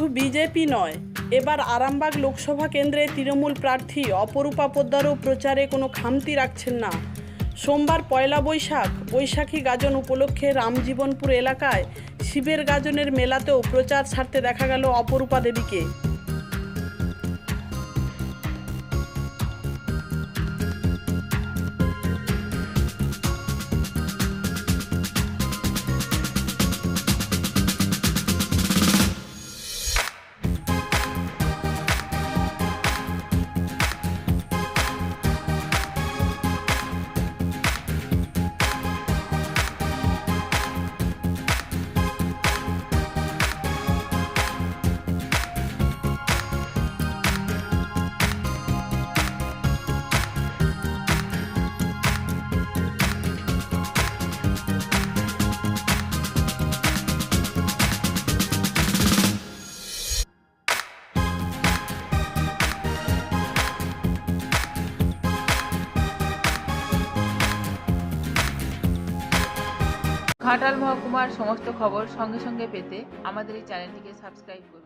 শুধু বিজেপি নয়, এবার আরামবাগ লোকসভা কেন্দ্রে তৃণমূল প্রার্থী অপরূপা পোদ্দারও প্রচারে কোনো খামতি রাখছেন না। সোমবার পয়লা বৈশাখী গাজন উপলক্ষে রামজীবনপুর এলাকায় শিবের গাজনের মেলাতেও প্রচার সারতে দেখা গেল অপরূপা দেবীকে। ঘাটাল মহকুমার সমস্ত খবর সঙ্গে সঙ্গে পেতে আমাদের এই চ্যানেলটিকে সাবস্ক্রাইব করুন।